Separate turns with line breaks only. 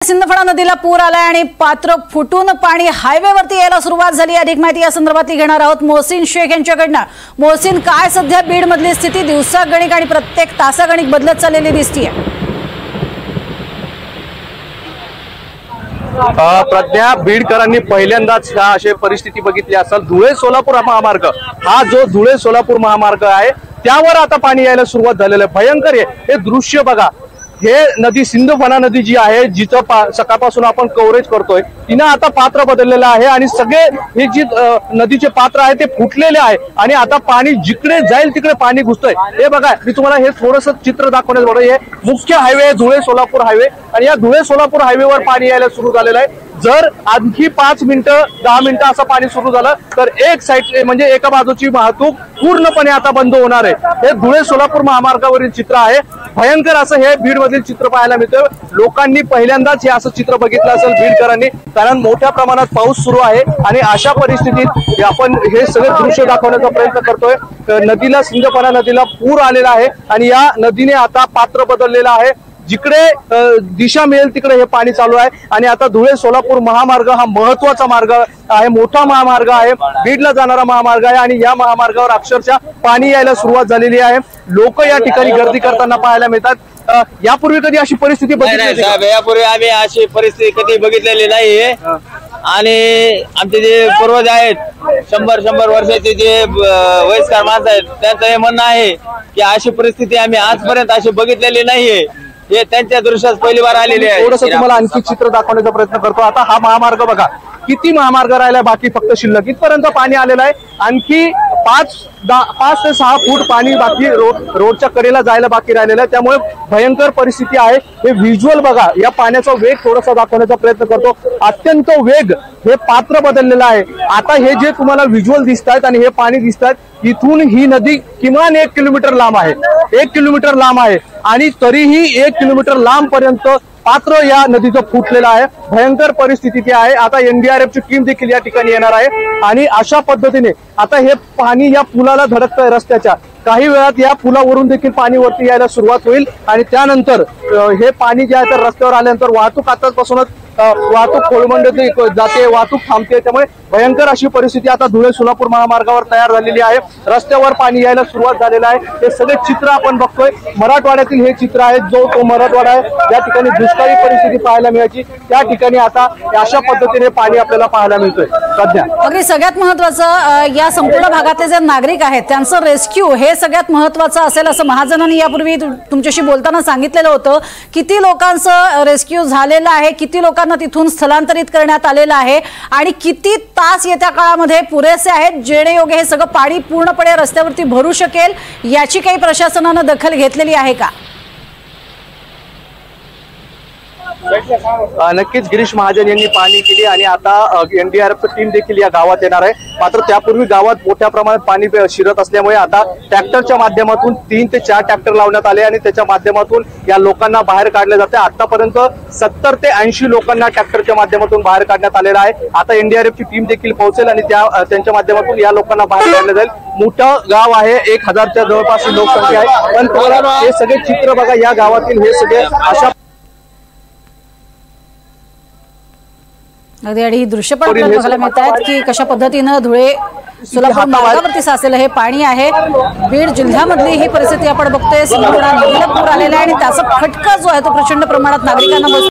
सिंदफणा नदीला पूर आलाय आणि पात्र फुटून पाणी हायवेवरती यायला सुरुवात झाली। अधिक माहिती या संदर्भातली घेणार आहोत मोहसिन शेख यांच्याकडनं। मोहसिन, काय सध्या बीड मधली स्थिती दिवसागणिक आणि प्रत्येक तासागणिक बदलत चाललेली दिसतीये?
प्रज्ञा, बीडकरांनी पहिल्यांदाच अशी परिस्थिती बघितली असेल। धुळे सोलापूर महामार्ग, हा जो धुळे सोलापूर महामार्ग आहे त्यावर आता पाणी यायला सुरुवात झालेलं आहे। भयंकर हे दृश्य बघा। हे नदी सिंदफणा नदी जी आहे, जिचं सकाळपासून आपण कव्हरेज करतोय, तिनं आता पात्र बदललेलं आहे आणि सगळे हे जी नदीचे पात्र आहे ते फुटलेले आहे आणि आता पाणी जिकडे जाईल तिकडे पाणी घुसतोय। हे बघा, मी तुम्हाला हे थोडंसं चित्र दाखवण्यास बरोबर, हे मुख्य हायवे धुळे सोलापूर हायवे आणि या धुळे सोलापूर हायवेवर पाणी यायला सुरू झालेलं आहे। जर आणखी 5 मिनिटं 10 मिनिटं असं पाणी सुरू झालं तर एक साईड म्हणजे एका बाजूची वाहतूक पूर्णपणे आता बंद होणार आहे। हे धुळे सोलापूर महामार्गावरील चित्र आहे। भयंकर असं हे बीड मधील चित्र पाहायला मिळतं। लोकांनी पहिल्यांदाच हे असं चित्र बघितलं असेल बीडकरांनी, कारण मोठ्या प्रमाणात पाऊस सुरू आहे आणि अशा परिस्थितीत आपण हे सगळे दृश्य दाखवण्याचा प्रयत्न करतोय। नदीला, सिंदफणा नदीला पूर आलेला आहे आणि या नदीने आता पात्र बदललेलं आहे। जिकडे दिशा मिळेल तिकडे हे पाणी चालू आहे आणि आता धुळे सोलापूर महामार्ग हा महत्वाचा मार्ग आहे, मोठा महामार्ग आहे, बीडला जाणारा महामार्ग आहे आणि या महामार्गावर अक्षरशः पाणी यायला सुरुवात झालेली आहे। लोक या ठिकाणी गर्दी करताना पाहायला मिळतात। यापूर्वी कधी अशी परिस्थिती बघितली?
यापूर्वी आम्ही अशी परिस्थिती कधी बघितलेली नाहीये आणि आमचे जे पूर्वज आहेत 100 वर्षाचे जे वयस्कर माणसं आहेत, त्यांचं हे म्हणणं आहे की अशी परिस्थिती आम्ही आजपर्यंत अशी बघितलेली नाहीये। हे त्यांच्या दृश्यात पहिली बार आलेले आहे।
थोडंसं तुम्हाला आणखी चित्र दाखवण्याचा प्रयत्न करतो। आता हा महामार्ग बघा, किती महामार्ग राहिलाय बाकी फक्त शिल्लक, इथपर्यंत पाणी आलेलं आहे। आणखी 5 ते 6 फूट पाणी बाकी रोडच्या कडेला जायला बाकी राहिलेलं आहे। त्यामुळे भयंकर परिस्थिती आहे। हे व्हिज्युअल बघा, या पाण्याचा वेग थोडासा दाखवण्याचा प्रयत्न करतो। अत्यंत वेग, हे पात्र बदललेलं आहे। आता हे जे तुम्हाला व्हिज्युअल दिसत आहेत आणि हे पाणी दिसत आहेत, इथून ही नदी किमान 1 किलोमीटर लांब आहे, 1 किलोमीटर लांब आहे आणि तरीही 1 किलोमीटर लांब पर्यंत पात्र या नदीचं फुटलेलं आहे। भयंकर परिस्थिती आहे। आता एनडीआरएफची टीम देखील या ठिकाणी येणार आहे आणि अशा पद्धतीने आता हे पाणी या पुलाला धडकतंय रस्त्याच्या। काही वेळात या पुलावरून देखील पाणी वरती यायला सुरुवात होईल आणि त्यानंतर हे पाणी जे आहे तर रस्त्यावर आल्यानंतर वाहतूक आतापासूनच वाहतूक खोळंबली जाते, वाहतूक थांबते। त्यामुळे भयंकर अशी परिस्थिती आता धुळे सोलापूर महामार्गावर तयार झालेली आहे। रस्त्यावर पाणी यायला सुरुवात झालेलं आहे। हे सगळे चित्र आपण बघतोय, मराठवाड्यातील हे चित्र आहे। तो मराठवाडा आहे, या ठिकाणी दुष्काळी परिस्थिती पाहायला मिळायची, त्या ठिकाणी आता अशा पद्धतीने पाणी आपल्याला पाहायला मिळतोय। सध्या
अगदी सगळ्यात महत्वाचं, या संपूर्ण भागातले जे नागरिक आहेत त्यांचं रेस्क्यू हे सगळ्यात महत्वाचं असेल असं महाजनांनी यापूर्वी तुमच्याशी बोलताना सांगितलेलं होतं। किती लोकांचं रेस्क्यू झालेलं आहे, किती लोकांना तिथून स्थलांतरित करण्यात आलेलं आहे आणि किती तास येत्या काळामध्ये पुरेसे आहेत जेणेयोगे हे सगळं पाणी पूर्णपणे रस्त्यावरती भरू शकेल, याची काही प्रशासनानं दखल घेतलेली आहे का?
नक्कीच गिरीश महाजन यांनी पाहणी केली आणि आता एनडीआरएफ टीम देखील या गावात येणार आहे। मात्र त्यापूर्वी गावात मोठ्या प्रमाणात पाणी शिरत असल्यामुळे आता ट्रॅक्टरच्या माध्यमातून 3 ते 4 ट्रॅक्टर लावण्यात आले आणि त्याच्या माध्यमातून या लोकांना बाहेर काढले जाते। आतापर्यंत 70 ते 80 लोकांना ट्रॅक्टरच्या माध्यमातून बाहेर काढण्यात आलेलं आहे। आता एनडीआरएफची टीम देखील पोहोचेल आणि त्यांच्या माध्यमातून या लोकांना बाहेर काढलं जाईल। मोठं गाव आहे, 1000च्या जवळपास लोकसंख्या आहे, पण तुम्हाला हे सगळे चित्र बघा, या गावातील हे सगळे अशा
अगदी आणि दृश्य पण आपल्याला बघायला मिळत आहेत की कशा पद्धतीनं धुळे सोलापूर मार्गावरती साचलेलं हे पाणी आहे। बीड जिल्ह्यामधली ही परिस्थिती आपण बघतोय। सिंदफणा नदीला पूर आलेला आहे आणि त्याचा फटका जो आहे तो प्रचंड प्रमाणात नागरिकांना बसतो।